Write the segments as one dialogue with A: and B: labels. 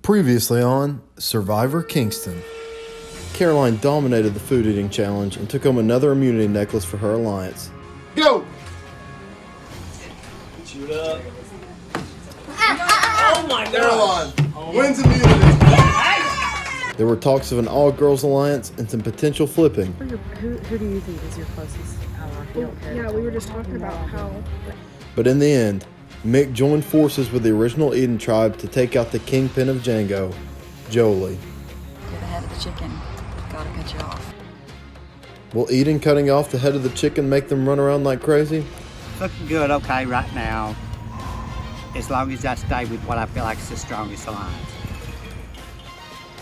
A: Previously on Survivor Kingston. Caroline dominated the food eating challenge and took home another immunity necklace for her alliance.
B: Go!
C: Shoot up. Oh my God!
B: Caroline wins immunity.
A: There were talks of an all-girls alliance and some potential flipping.
D: Who do you think is your closest ally? You don't care.
E: Yeah, we were just talking about how...
A: But in the end, Mick joined forces with the original Eden tribe to take out the kingpin of Django, Jolie.
F: You're the head of the chicken. Gotta cut you off.
A: Will Eden cutting off the head of the chicken make them run around like crazy?
G: Looking good, okay, right now. As long as I stay with what I feel like is the strongest alliance.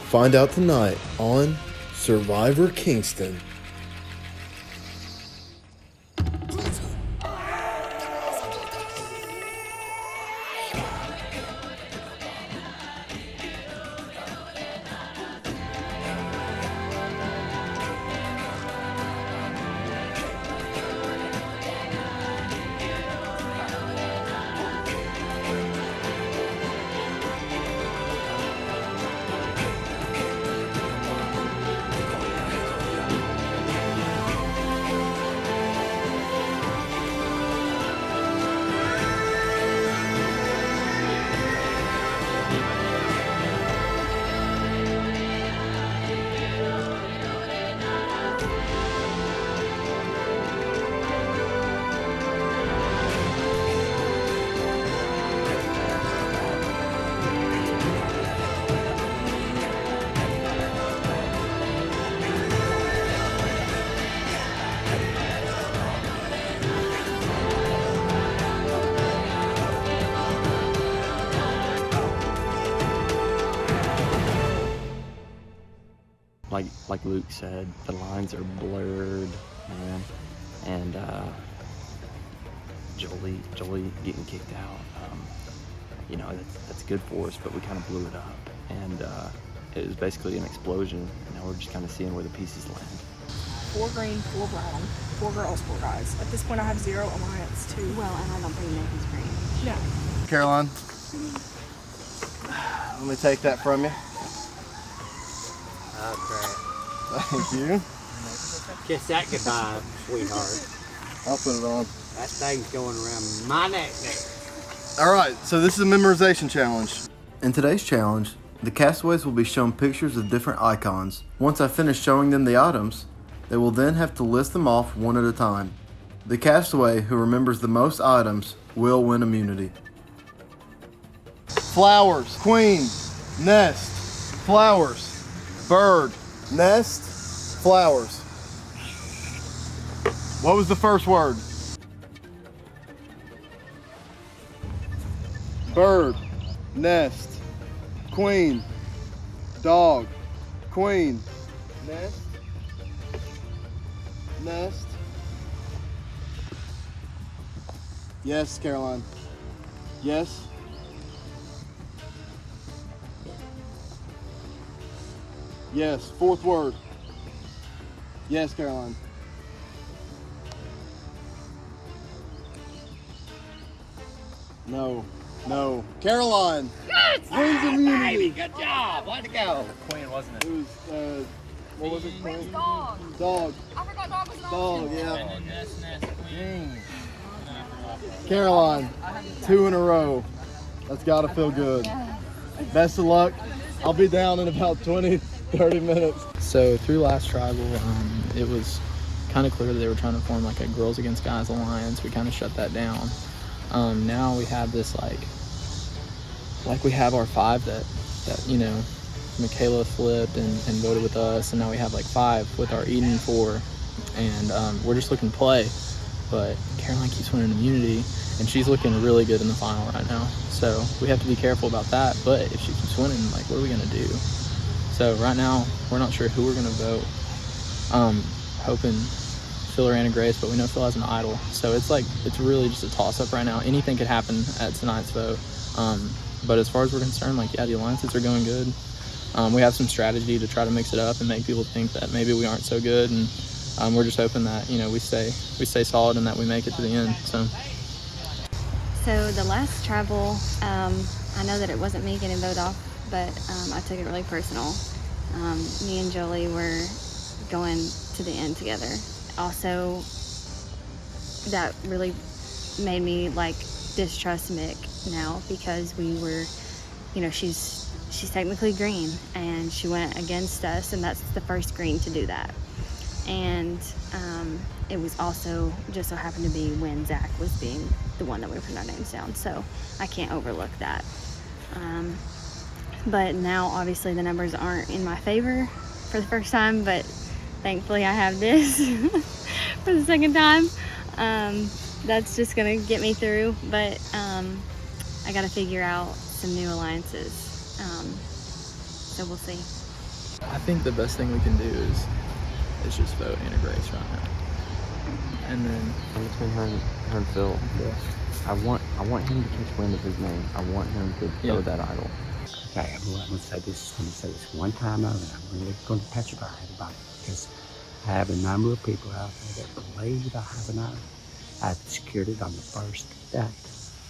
A: Find out tonight on Survivor Kingston.
H: Like Luke said, the lines are blurred, man, and Jolie getting kicked out. That's good for us, but we kind of blew it up, and it was basically an explosion. And now we're just kind of seeing where the pieces land.
E: 4 green, 4 brown, 4 girls, 4 guys. At this point, I have 0 alliance too.
F: Well, and I don't think Nathan's green.
E: No.
B: Caroline, let me take that from you.
G: Oh, crap.
B: Thank you.
G: Kiss that goodbye, sweetheart.
B: I'll put it on.
G: That thing's going around my neck now.
B: All right, so this is a memorization challenge.
A: In today's challenge, the castaways will be shown pictures of different icons. Once I finish showing them the items, they will then have to list them off one at a time. The castaway who remembers the most items will win immunity.
B: Flowers, queen, nest, flowers, bird, nest, flowers. What was the first word? Bird, nest, queen, dog, queen, nest, nest. Yes, Caroline. Yes. Yes, 4th word. Yes, Caroline. No. Caroline! Yes! Wins immunity!
G: Baby, good job! Way to go!
C: Queen, wasn't it?
B: It was, what was it?
F: Where's dog?
B: Dog.
F: I forgot dog was an
B: Dog,
F: option.
B: yeah. Caroline, 2 in a row. That's gotta feel good. Best of luck. I'll be down in about 20-30 minutes.
I: So through last tribal, it was kind of clear that they were trying to form like a girls against guys alliance. We kind of shut that down. Now we have this like we have our 5 that Michaela flipped and voted with us, and now we have like 5 with our Eden 4, and we're just looking to play. But Caroline keeps winning immunity, and she's looking really good in the final right now. So we have to be careful about that. But if she keeps winning, like, what are we gonna do? So right now we're not sure who we're gonna vote. Hoping Phil or Anna Grace, but we know Phil has an idol. So it's really just a toss-up right now. Anything could happen at tonight's vote. But as far as we're concerned, the alliances are going good. We have some strategy to try to mix it up and make people think that maybe we aren't so good, and we're just hoping that we stay solid and that we make it to the end.
J: So the last travel, I know that it wasn't me getting voted off
C: but I took it really personal. Me and Jolie were going to the end together. Also, that really made me like distrust Mick now, because we were, you know, she's technically green and she went against us, and that's the first green to do that. And it was also just so happened to be when Zach was being the one that we put our names down, so I can't overlook that. But now obviously the numbers aren't in my favor for the first time, but thankfully I have this for the second time. That's just gonna get me through, but I gotta figure out some new alliances, so we'll see.
I: I think the best thing we can do is just vote Anna Grace right now. And then
H: I'm between her and Phil.
I: yeah.
H: I want him to catch wind of his name. I want him to throw that idol.
G: Okay, I'm going to say this one time over, and I'm really going to petrify everybody, because I have a number of people out there that believe I have an idol. I secured it on the first day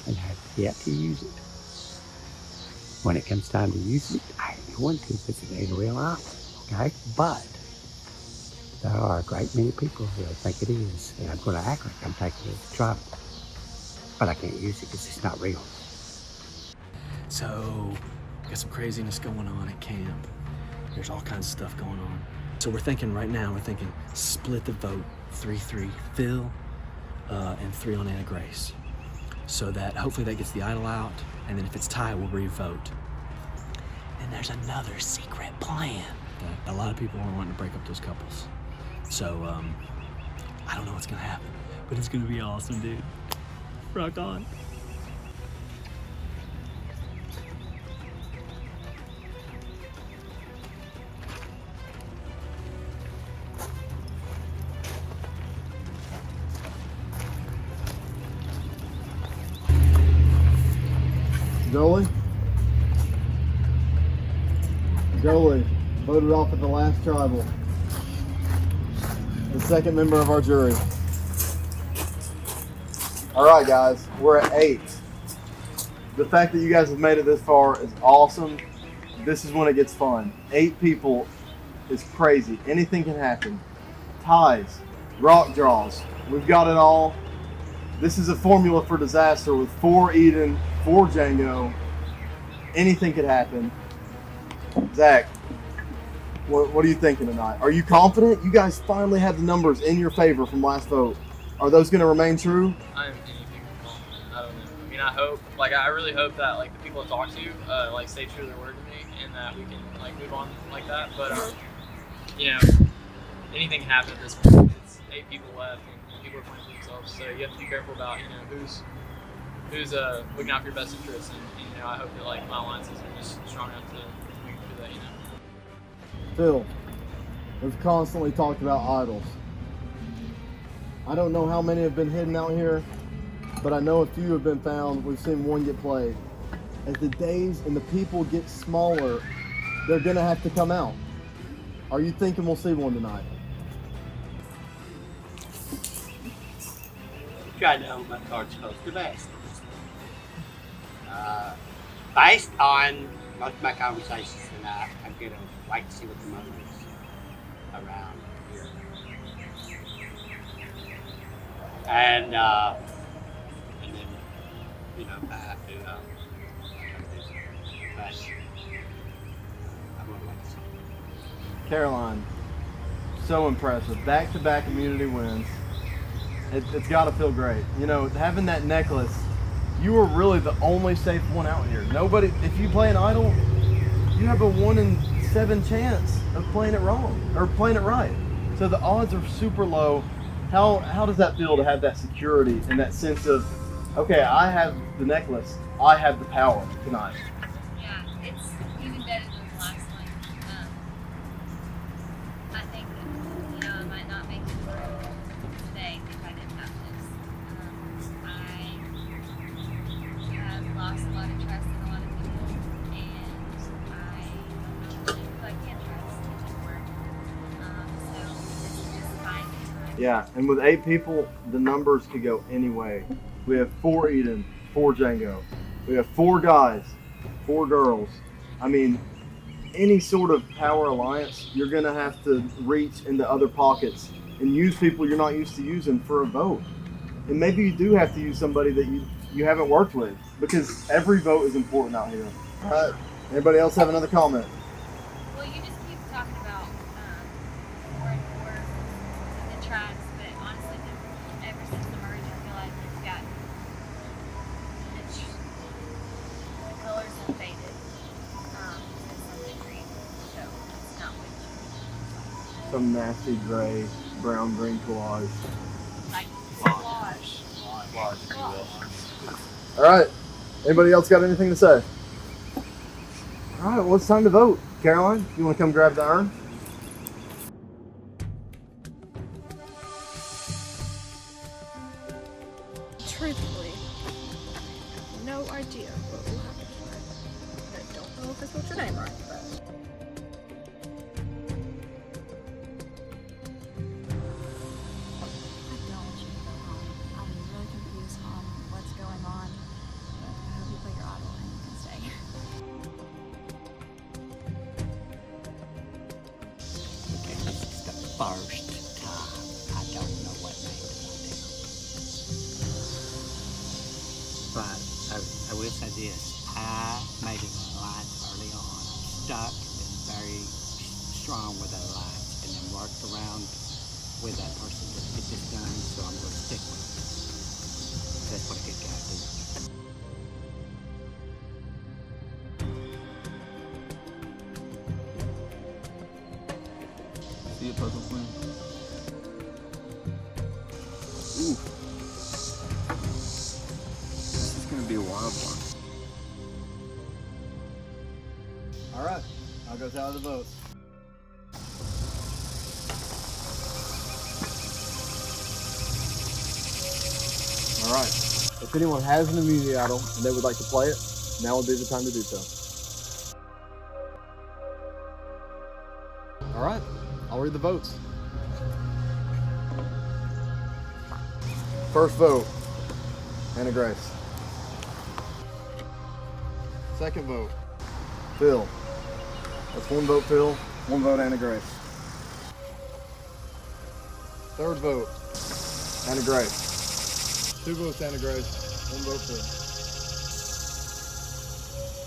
G: and have yet to use it. When it comes time to use it, I ain't going to, because it ain't a real idol, okay? But there are a great many people who think it is, and I'm going to act like I'm taking it to trial. But I can't use it because it's not real.
J: So, got some craziness going on at camp. There's all kinds of stuff going on. So we're thinking split the vote, 3-3 Phil, and 3 on Anna Grace. So that hopefully that gets the idol out, and then if it's tied, we'll re-vote. And there's another secret plan. A lot of people are wanting to break up those couples. So, I don't know what's gonna happen, but it's gonna be awesome, dude. Rock on.
B: Jolie voted off at the last tribal. The second member of our jury. All right, guys, we're at 8. The fact that you guys have made it this far is awesome. This is when it gets fun. 8 people is crazy. Anything can happen. Ties, rock draws, we've got it all. This is a formula for disaster with 4 Eden, 4 Django. Anything could happen. Zach, what are you thinking tonight? Are you confident? You guys finally have the numbers in your favor from last vote. Are those going to remain true?
I: I am anything but confident. I don't know. I mean, I really hope that like the people I talk to like stay true to their word to me, and that we can like move on like that. But you know, anything can happen at this point. It's 8 people left, and people are playing for themselves. So you have to be careful about who's looking out for your best interests. And I hope that like my alliances are just strong enough to make it through that.
B: Phil, we've constantly talked about idols. I don't know how many have been hidden out here, but I know a few have been found. We've seen one get played. As the days and the people get smaller, they're going to have to come out. Are you thinking we'll see one tonight?
G: Try to hold my cards close to the vest. Based on most of my conversations tonight, I'm going to wait to see what the money is around here. And then, if I have to, but I'm going to wait to see.
B: Caroline, so impressive. Back-to-back immunity wins. It's got to feel great. Having that necklace, you were really the only safe one out here. Nobody, if you play an idol, you have a 1 in 7 chance of playing it wrong or playing it right. So the odds are super low. How does that feel to have that security and that sense of, okay, I have the necklace, I have the power tonight?
C: Yeah, it's even better than the last one. I think that, I might not make it through today if I didn't have this. I have lost a lot of trust in a lot of people, and I don't know who I can't trust anymore. So this is just fine.
B: Yeah, and with 8 people, the numbers could go any way. We have 4 Eden, 4 Django. We have 4 guys, 4 girls. I mean, any sort of power alliance, you're going to have to reach into other pockets and use people you're not used to using for a vote. And maybe you do have to use somebody that you haven't worked with, because every vote is important out here. All right. Anybody else have another comment?
K: Well, you just keep talking about more and more of the tribes, but honestly, ever since the merge, I feel like it's gotten, the colors have faded to some degree, so it's not what
B: Some nasty gray, brown, green collage.
K: like collage.
B: All right. Anybody else got anything to say? All right. Well, it's time to vote. Caroline, you want to come grab the urn?
E: Truthfully, I have no idea what will happen here. I don't know if I spelled your name right, but.
F: I don't want you to go home. I'm really confused on what's going on. But I hope you put your idol and you can stay.
G: Okay, this is the first time I don't know what name to put down. But I will say this, I made an alliance early on. Stuck, been very strong with that alliance, and then worked around with that person to get this done, so I'm going to stick with it. That's what a good guy do.
I: See a puzzle queen.
A: Ooh. This is gonna be a wild one.
B: All right. I'll go tally the votes. All right. If anyone has an immunity idol and they would like to play it, now would be the time to do so. All right. I'll read the votes. First vote, Anna Grace. Second vote, Phil. That's one vote, Phil. One vote, Anna Grace. Third vote, Anna Grace. Two votes, Anna Grace. One vote, Phil.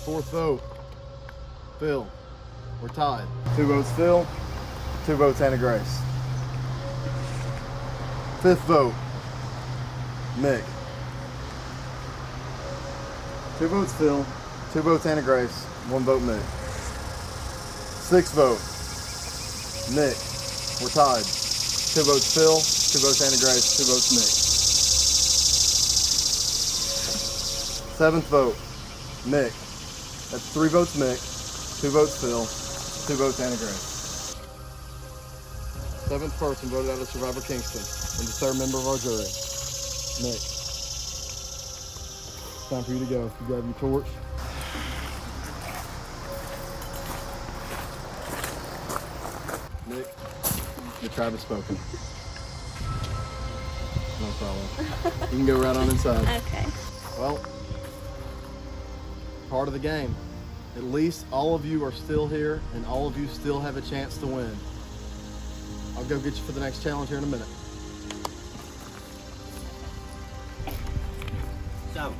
B: Fourth vote, Phil. We're tied. Two votes, Phil. Two votes, Anna Grace. Fifth vote, Mick. Two votes, Phil. Two votes, Anna Grace. One vote, Mick. Sixth vote, Nick. We're tied. Two votes, Phil. Two votes, Anna Grace. Two votes, Nick. Seventh vote, Mick. That's three votes, Mick. Two votes, Phil. Two votes, Anna Grace. Seventh person voted out of Survivor Kingston and the third member of our jury, Nick. It's time for you to go. You grab your torch. Nick, the tribe has spoken. No problem. You can go right on inside.
C: Okay.
B: Well, part of the game. At least all of you are still here and all of you still have a chance to win. I'll go get you for the next challenge here in a minute.
G: So,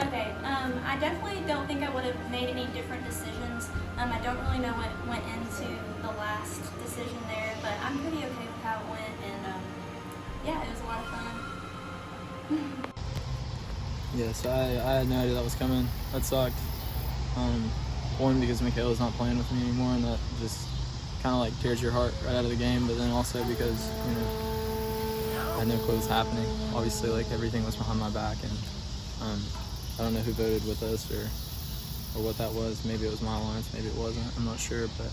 K: Okay, I definitely don't think I would have made any different decisions. I don't really know what went into the last decision there, but I'm pretty okay with how it went, and yeah, it was a lot of fun.
I: Yes, I had no idea that was coming. That sucked. One, because Michaela's not playing with me anymore, and that just kind of like tears your heart right out of the game. But then also because, you know, I had no clue what was happening. Obviously, like everything was behind my back, and I don't know who voted with us or what that was. Maybe it was my alliance, maybe it wasn't. I'm not sure, but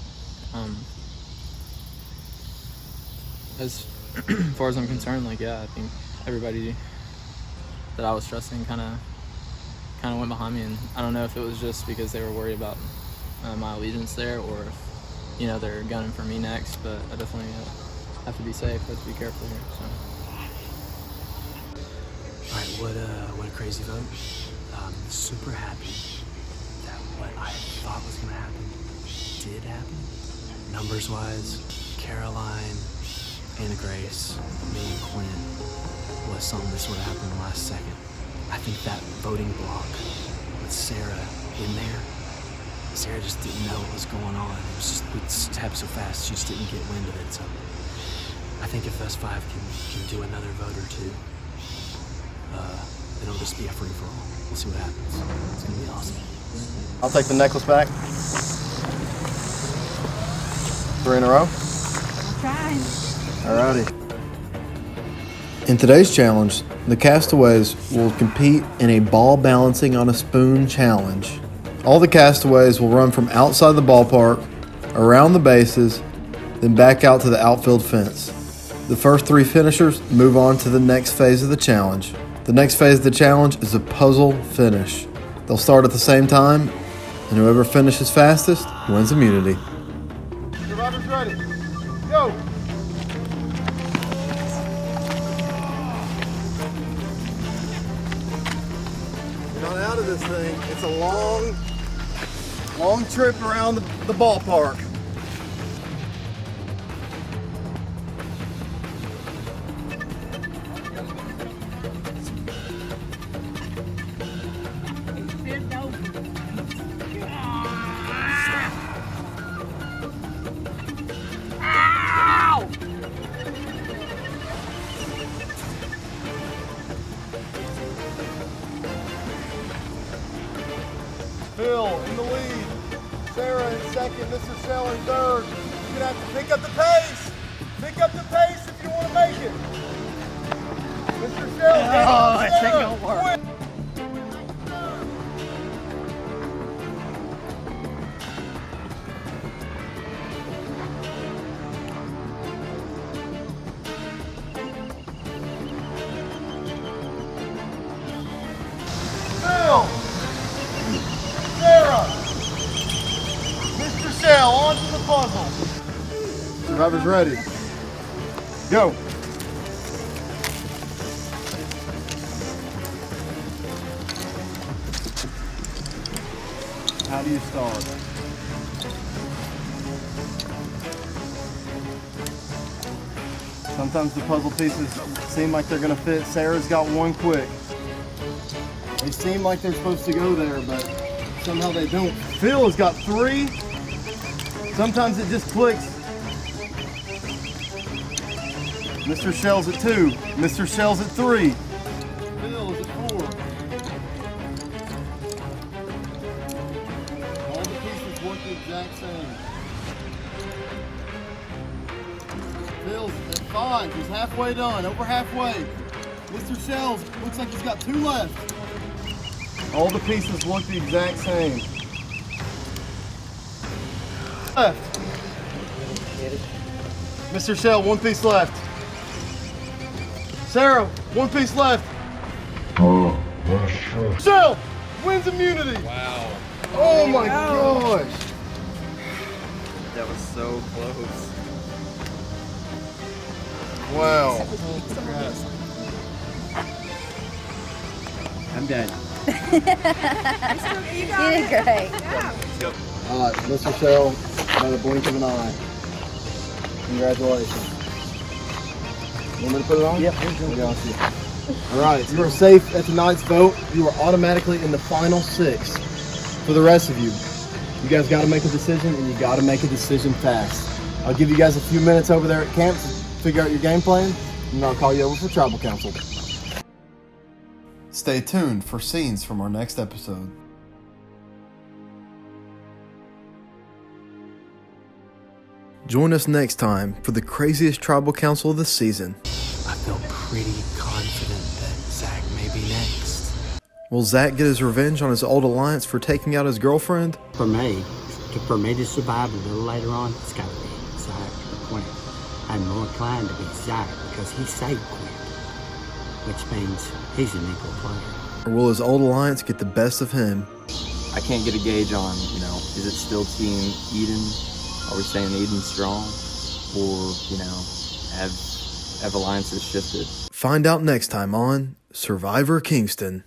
I: as far as I'm concerned, like yeah, I think everybody that I was trusting kind of went behind me, and I don't know if it was just because they were worried about my allegiance there, or if, you know, they're gunning for me next. But I definitely have to be safe, have to be careful here. So.
J: All right, what a crazy vote. Super happy that what I thought was gonna happen did happen. Numbers-wise, Caroline, Anna Grace, me, and Quinn was something that sort of happened in the last second. I think that voting block with Sarah in there, Sarah just didn't know what was going on. It was just happened so fast, she just didn't get wind of it. So I think if us five can do another vote or two, it'll just be a free-for-all. We'll see what happens. It's gonna be awesome.
B: I'll take the necklace back. 3 in a row.
F: Trying.
B: Alrighty.
A: In today's challenge, the castaways will compete in a ball balancing on a spoon challenge. All the castaways will run from outside the ballpark, around the bases, then back out to the outfield fence. The first 3 finishers move on to the next phase of the challenge. The next phase of the challenge is a puzzle finish. They'll start at the same time, and whoever finishes fastest wins immunity.
B: Survivors ready. Go! You're not out of this thing. It's a long trip around the ballpark. Phil in the lead, Sarah in second, Mr. Shell in third. You're gonna have to pick up the pace. Pick up the pace if you want to make it. Mr. Shell,
L: it ain't gonna work.
B: Phil, Sarah, Mr. Shell, on to the puzzle. Survivors ready. Go. How do you start? Sometimes the puzzle pieces seem like they're gonna fit. Sarah's got one quick. They seem like they're supposed to go there, but somehow they don't. Phil has got 3. Sometimes it just clicks. Mr. Shell's at 2. Mr. Shell's at 3. Phil is at 4. All the pieces work the exact same. Phil's at 5. He's halfway done, over halfway. Mr. Shell's looks like he's got 2 left. All the pieces look the exact same. Left. Mr. Shell, 1 piece left. Sarah, 1 piece left. Shell wins immunity.
H: Wow.
B: Oh my gosh.
H: That was so close.
B: Wow.
G: I'm done.
F: You did great.
B: All right, Mr. Shell, by the blink of an eye. Congratulations. You want me to put it on?
G: Yep.
B: All right, you are safe at tonight's vote. You are automatically in the final 6. For the rest of you, you guys got to make a decision, and you got to make a decision fast. I'll give you guys a few minutes over there at camp to figure out your game plan, and I'll call you over for tribal council.
A: Stay tuned for scenes from our next episode. Join us next time for the craziest tribal council of the season.
J: I feel pretty confident that Zach may be next.
A: Will Zach get his revenge on his old alliance for taking out his girlfriend?
G: For me to survive a little later on, it's got to be Zach or Quinn. I'm more inclined to be Zach because he saved Quinn, which means he's an equal player.
A: Or will his old alliance get the best of him?
H: I can't get a gauge on, you know, is it still Team Eden? Are we staying Eden strong? Or, you know, have alliances shifted?
A: Find out next time on Survivor Kingston.